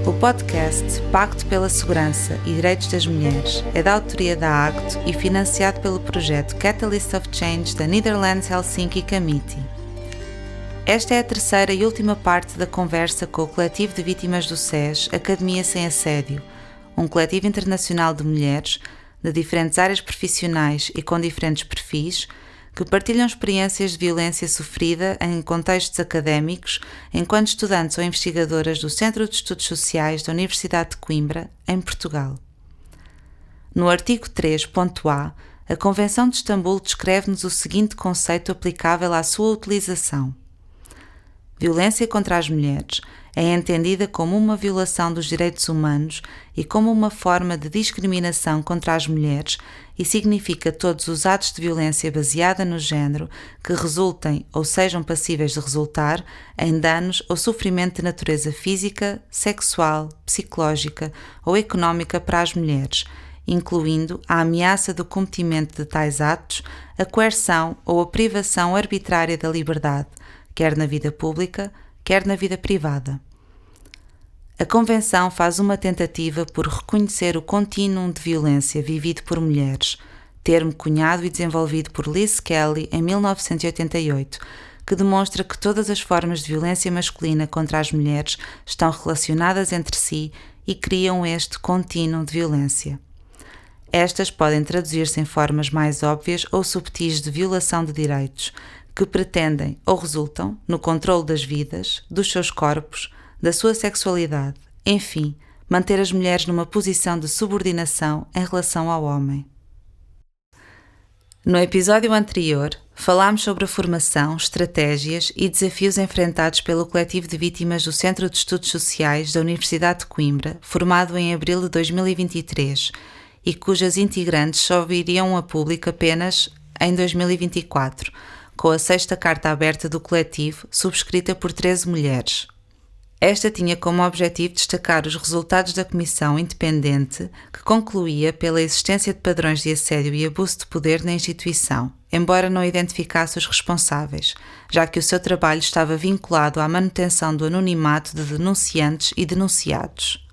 O podcast Pacto pela Segurança e Direitos das Mulheres é da autoria da ACTO e financiado pelo projeto Catalyst of Change da Netherlands Helsinki Committee. Esta é a terceira e última parte da conversa com o coletivo de vítimas do SES Academia Sem Assédio, um coletivo internacional de mulheres de diferentes áreas profissionais e com diferentes perfis, que partilham experiências de violência sofrida em contextos académicos enquanto estudantes ou investigadoras do Centro de Estudos Sociais da Universidade de Coimbra, em Portugal. No artigo 3.a, a Convenção de Istambul descreve-nos o seguinte conceito aplicável à sua utilização. Violência contra as mulheres é entendida como uma violação dos direitos humanos e como uma forma de discriminação contra as mulheres e significa todos os atos de violência baseada no género que resultem ou sejam passíveis de resultar em danos ou sofrimento de natureza física, sexual, psicológica ou económica para as mulheres, incluindo a ameaça do cometimento de tais atos, a coerção ou a privação arbitrária da liberdade, quer na vida pública, quer na vida privada. A Convenção faz uma tentativa por reconhecer o contínuo de violência vivido por mulheres, termo cunhado e desenvolvido por Liz Kelly em 1988, que demonstra que todas as formas de violência masculina contra as mulheres estão relacionadas entre si e criam este contínuo de violência. Estas podem traduzir-se em formas mais óbvias ou subtis de violação de direitos, que pretendem ou resultam no controle das vidas, dos seus corpos, da sua sexualidade, enfim, manter as mulheres numa posição de subordinação em relação ao homem. No episódio anterior, falámos sobre a formação, estratégias e desafios enfrentados pelo coletivo de vítimas do Centro de Estudos Sociais da Universidade de Coimbra, formado em abril de 2023, e cujas integrantes só viriam a público apenas em 2024, com a sexta carta aberta do coletivo, subscrita por 13 mulheres. Esta tinha como objetivo destacar os resultados da comissão independente que concluía pela existência de padrões de assédio e abuso de poder na instituição, embora não identificasse os responsáveis, já que o seu trabalho estava vinculado à manutenção do anonimato de denunciantes e denunciados.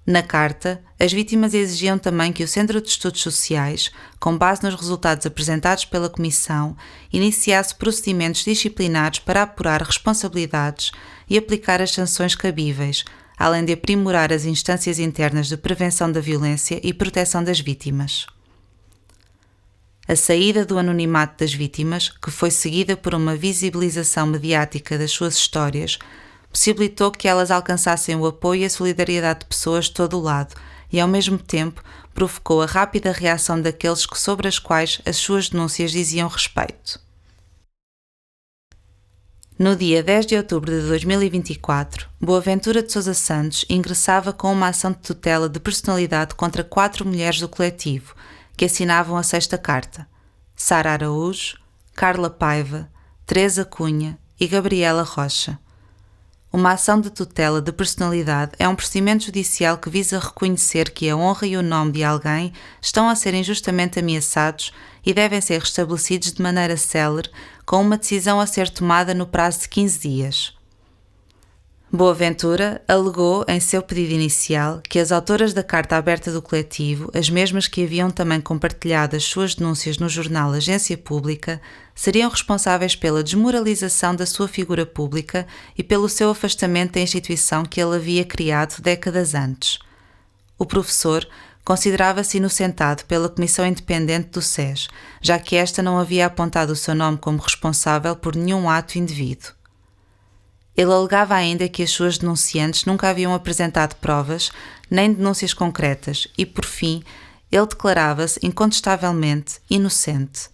Na carta, as vítimas exigiam também que o Centro de Estudos Sociais, com base nos resultados apresentados pela Comissão, iniciasse procedimentos disciplinares para apurar responsabilidades e aplicar as sanções cabíveis, além de aprimorar as instâncias internas de prevenção da violência e proteção das vítimas. A saída do anonimato das vítimas, que foi seguida por uma visibilização mediática das suas histórias, possibilitou que elas alcançassem o apoio e a solidariedade de pessoas de todo o lado e, ao mesmo tempo, provocou a rápida reação daqueles sobre as quais as suas denúncias diziam respeito. No dia 10 de outubro de 2024, Boaventura de Sousa Santos ingressava com uma ação de tutela de personalidade contra 4 mulheres do coletivo, que assinavam a sexta carta: Sara Araújo, Carla Paiva, Teresa Cunha e Gabriela Rocha. Uma ação de tutela de personalidade é um procedimento judicial que visa reconhecer que a honra e o nome de alguém estão a ser injustamente ameaçados e devem ser restabelecidos de maneira célere, com uma decisão a ser tomada no prazo de 15 dias. Boaventura alegou em seu pedido inicial que as autoras da carta aberta do coletivo, as mesmas que haviam também compartilhado as suas denúncias no jornal Agência Pública, seriam responsáveis pela desmoralização da sua figura pública e pelo seu afastamento da instituição que ele havia criado décadas antes. O professor considerava-se inocentado pela Comissão Independente do SES, já que esta não havia apontado o seu nome como responsável por nenhum ato indevido. Ele alegava ainda que as suas denunciantes nunca haviam apresentado provas nem denúncias concretas e, por fim, ele declarava-se incontestavelmente inocente.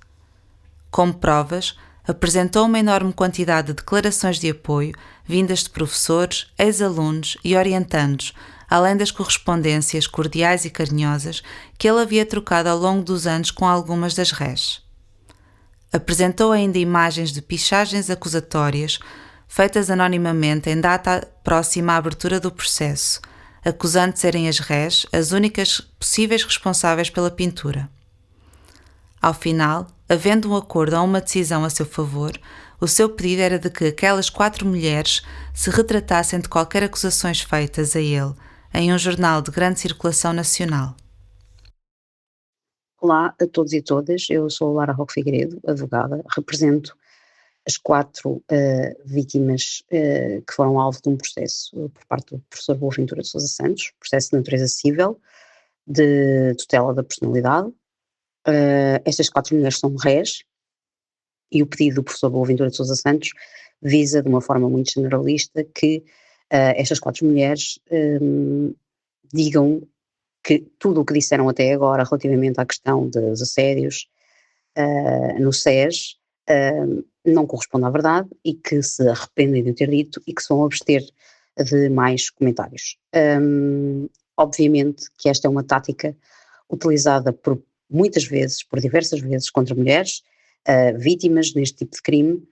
Como provas, apresentou uma enorme quantidade de declarações de apoio vindas de professores, ex-alunos e orientandos, além das correspondências cordiais e carinhosas que ele havia trocado ao longo dos anos com algumas das rés. Apresentou ainda imagens de pichagens acusatórias feitas anonimamente em data próxima à abertura do processo, acusando de serem as rés as únicas possíveis responsáveis pela pintura. Ao final, havendo um acordo ou uma decisão a seu favor, O seu pedido era de que aquelas 4 mulheres se retratassem de qualquer acusações feitas a ele em um jornal de grande circulação nacional. Olá a todos e todas, eu sou Lara Roque Figueiredo, advogada, represento as 4 vítimas que foram alvo de um processo por parte do professor Boaventura de Sousa Santos, processo de natureza civil, de tutela da personalidade. Estas 4 mulheres são réis e o pedido do professor Boaventura de Sousa Santos visa, de uma forma muito generalista, que estas 4 mulheres digam que tudo o que disseram até agora relativamente à questão dos assédios no SES não corresponde à verdade e que se arrependem de o ter dito e que se vão abster de mais comentários. Obviamente que esta é uma tática utilizada por muitas vezes, por diversas vezes, contra mulheres vítimas deste tipo de crime,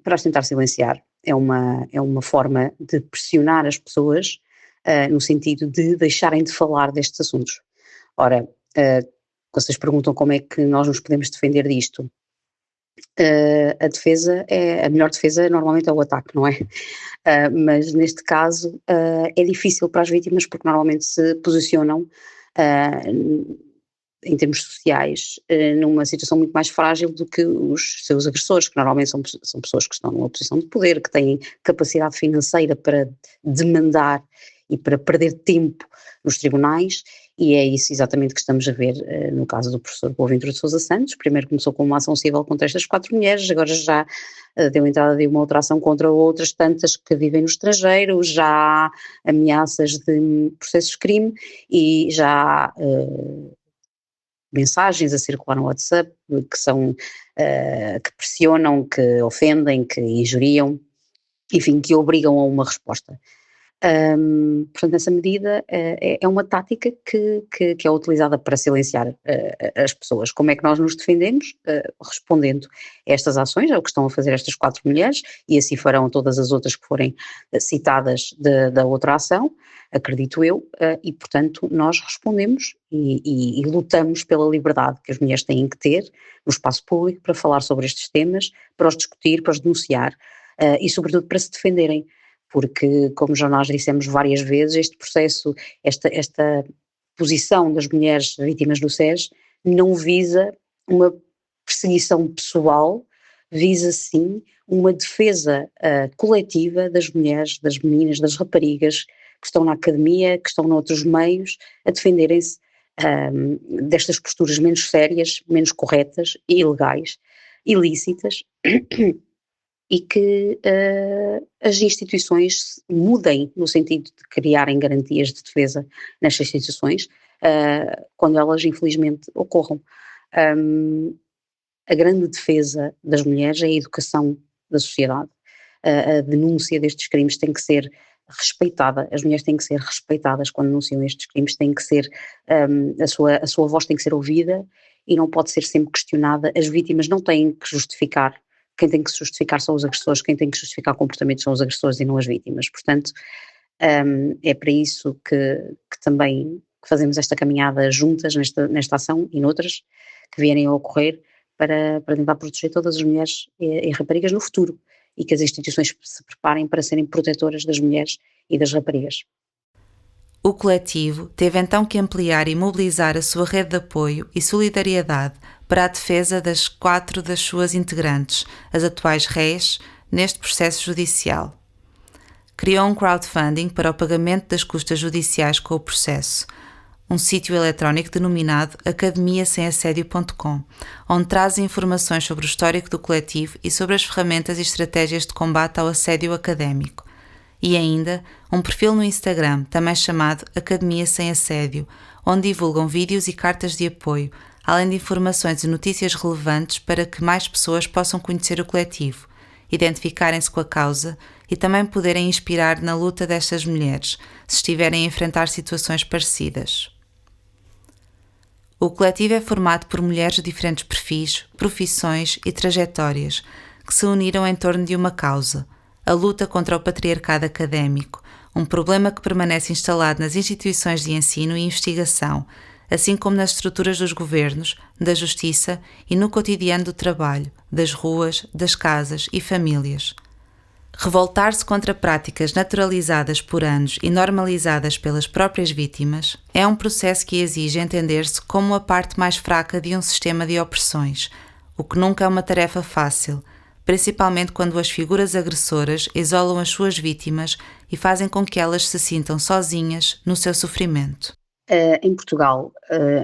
para as tentar silenciar. É uma forma de pressionar as pessoas no sentido de deixarem de falar destes assuntos. Ora, vocês perguntam como é que nós nos podemos defender disto. A melhor defesa normalmente é o ataque, não é? Mas neste caso é difícil para as vítimas porque normalmente se posicionam em termos sociais numa situação muito mais frágil do que os seus agressores, que normalmente são pessoas que estão numa posição de poder, que têm capacidade financeira para demandar e para perder tempo nos tribunais, e é isso exatamente que estamos a ver no caso do professor Boaventura de Sousa Santos. Primeiro começou com uma ação civil contra estas 4 mulheres, agora já deu entrada de uma outra ação contra outras tantas que vivem no estrangeiro, já há ameaças de processos de crime e já há mensagens a circular no WhatsApp que pressionam, que ofendem, que injuriam, enfim, que obrigam a uma resposta. Portanto, nessa medida é uma tática que é utilizada para silenciar as pessoas. Como é que nós nos defendemos? Respondendo a estas ações, é o que estão a fazer estas 4 mulheres, e assim farão todas as outras que forem citadas da outra ação, acredito eu, e portanto nós respondemos e lutamos pela liberdade que as mulheres têm que ter no espaço público para falar sobre estes temas, para os discutir, para os denunciar e sobretudo para se defenderem. Porque, como já nós dissemos várias vezes, este processo, esta posição das mulheres vítimas do SES não visa uma perseguição pessoal, visa sim uma defesa coletiva das mulheres, das meninas, das raparigas que estão na academia, que estão noutros meios, a defenderem-se destas posturas menos sérias, menos corretas, ilegais, ilícitas, e que as instituições mudem no sentido de criarem garantias de defesa nestas situações, quando elas infelizmente ocorram. A grande defesa das mulheres é a educação da sociedade. A denúncia destes crimes tem que ser respeitada, as mulheres têm que ser respeitadas quando denunciam estes crimes, tem que ser, a sua voz tem que ser ouvida e não pode ser sempre questionada. As vítimas não têm que justificar. Quem tem que se justificar são os agressores, quem tem que justificar o comportamento são os agressores e não as vítimas. Portanto, é para isso que também fazemos esta caminhada juntas nesta ação e noutras que vierem a ocorrer para tentar proteger todas as mulheres e raparigas no futuro e que as instituições se preparem para serem protetoras das mulheres e das raparigas. O coletivo teve então que ampliar e mobilizar a sua rede de apoio e solidariedade para a defesa das 4 das suas integrantes, as atuais réis, neste processo judicial. Criou um crowdfunding para o pagamento das custas judiciais com o processo, um sítio eletrónico denominado academiasemassédio.com, onde traz informações sobre o histórico do coletivo e sobre as ferramentas e estratégias de combate ao assédio académico. E ainda um perfil no Instagram, também chamado Academia Sem Assédio, onde divulgam vídeos e cartas de apoio, além de informações e notícias relevantes para que mais pessoas possam conhecer o coletivo, identificarem-se com a causa e também poderem inspirar na luta destas mulheres, se estiverem a enfrentar situações parecidas. O coletivo é formado por mulheres de diferentes perfis, profissões e trajetórias, que se uniram em torno de uma causa: a luta contra o patriarcado académico, um problema que permanece instalado nas instituições de ensino e investigação, assim como nas estruturas dos governos, da justiça e no cotidiano do trabalho, das ruas, das casas e famílias. Revoltar-se contra práticas naturalizadas por anos e normalizadas pelas próprias vítimas é um processo que exige entender-se como a parte mais fraca de um sistema de opressões, o que nunca é uma tarefa fácil, principalmente quando as figuras agressoras isolam as suas vítimas e fazem com que elas se sintam sozinhas no seu sofrimento. Em Portugal,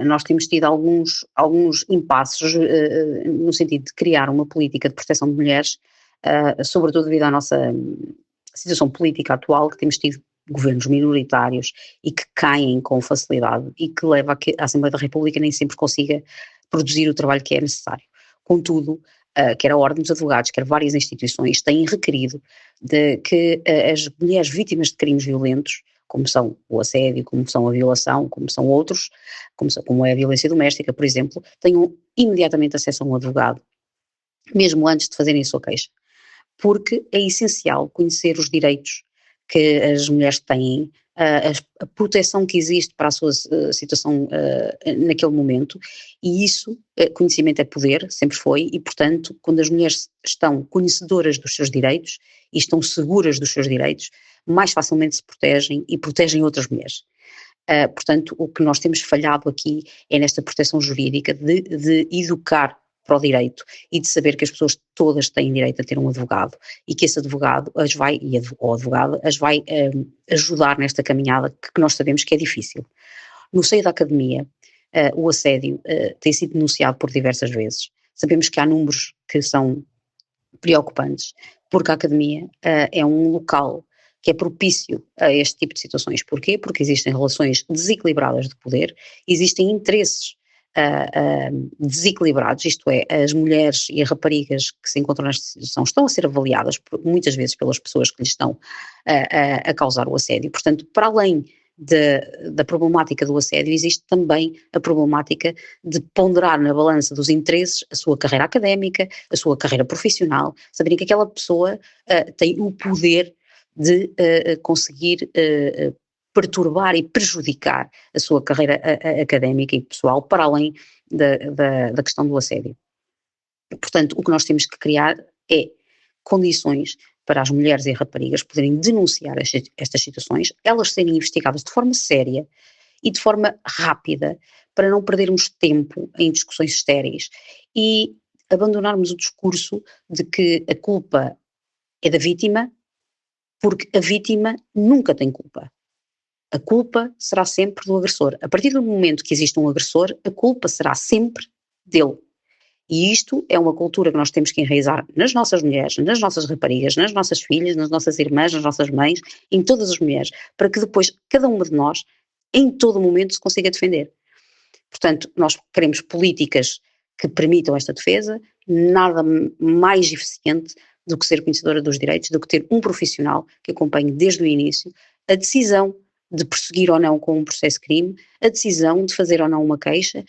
nós temos tido alguns impasses no sentido de criar uma política de proteção de mulheres, sobretudo devido à nossa situação política atual, que temos tido governos minoritários e que caem com facilidade e que leva a que a Assembleia da República nem sempre consiga produzir o trabalho que é necessário. Contudo, quer a Ordem dos Advogados, quer várias instituições têm requerido de que as mulheres vítimas de crimes violentos, como são o assédio, como são a violação, como são outros, como é a violência doméstica, por exemplo, tenham imediatamente acesso a um advogado, mesmo antes de fazerem a sua queixa. Porque é essencial conhecer os direitos que as mulheres têm, a proteção que existe para a sua situação naquele momento, e isso, conhecimento é poder, sempre foi, e portanto, quando as mulheres estão conhecedoras dos seus direitos e estão seguras dos seus direitos, mais facilmente se protegem e protegem outras mulheres. Portanto, o que nós temos falhado aqui é nesta proteção jurídica de educar para o direito e de saber que as pessoas todas têm direito a ter um advogado e que esse advogado ou advogada as vai ajudar nesta caminhada que nós sabemos que é difícil. No seio da academia, o assédio tem sido denunciado por diversas vezes. Sabemos que há números que são preocupantes, porque a academia é um local que é propício a este tipo de situações. Porquê? Porque existem relações desequilibradas de poder, existem interesses desequilibrados, isto é, as mulheres e as raparigas que se encontram nesta situação estão a ser avaliadas muitas vezes pelas pessoas que lhes estão a causar o assédio. Portanto, para além da problemática do assédio, existe também a problemática de ponderar na balança dos interesses a sua carreira académica, a sua carreira profissional, saberem que aquela pessoa tem o poder de conseguir perturbar e prejudicar a sua carreira académica e pessoal, para além da questão do assédio. Portanto, o que nós temos que criar é condições para as mulheres e raparigas poderem denunciar estas situações, elas serem investigadas de forma séria e de forma rápida, para não perdermos tempo em discussões estéreis e abandonarmos o discurso de que a culpa é da vítima, porque a vítima nunca tem culpa. A culpa será sempre do agressor. A partir do momento que existe um agressor, a culpa será sempre dele. E isto é uma cultura que nós temos que enraizar nas nossas mulheres, nas nossas raparigas, nas nossas filhas, nas nossas irmãs, nas nossas mães, em todas as mulheres, para que depois cada uma de nós, em todo momento, se consiga defender. Portanto, nós queremos políticas que permitam esta defesa, nada mais eficiente do que ser conhecedora dos direitos, do que ter um profissional que acompanhe desde o início a decisão de prosseguir ou não com um processo de crime, a decisão de fazer ou não uma queixa.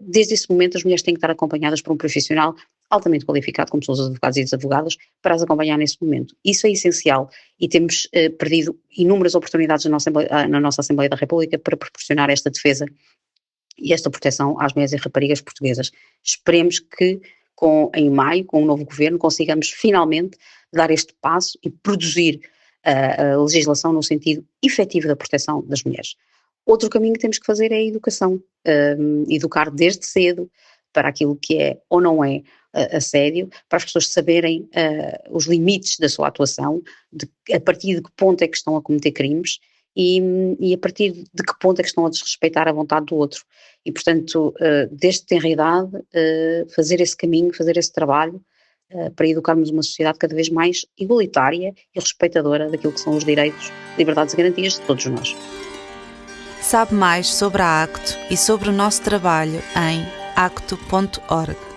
Desde esse momento as mulheres têm que estar acompanhadas por um profissional altamente qualificado, como são os advogados e as advogadas, para as acompanhar nesse momento. Isso é essencial e temos perdido inúmeras oportunidades na nossa Assembleia da República para proporcionar esta defesa e esta proteção às mulheres e raparigas portuguesas. Esperemos que em maio, com um novo governo, consigamos finalmente dar este passo e produzir a legislação no sentido efetivo da proteção das mulheres. Outro caminho que temos que fazer é a educação, educar desde cedo para aquilo que é ou não é assédio, para as pessoas saberem os limites da sua atuação, a partir de que ponto é que estão a cometer crimes e a partir de que ponto é que estão a desrespeitar a vontade do outro. E, portanto, desde tenra idade, fazer esse caminho, fazer esse trabalho, para educarmos uma sociedade cada vez mais igualitária e respeitadora daquilo que são os direitos, liberdades e garantias de todos nós. Sabe mais sobre a ACTO e sobre o nosso trabalho em acto.org.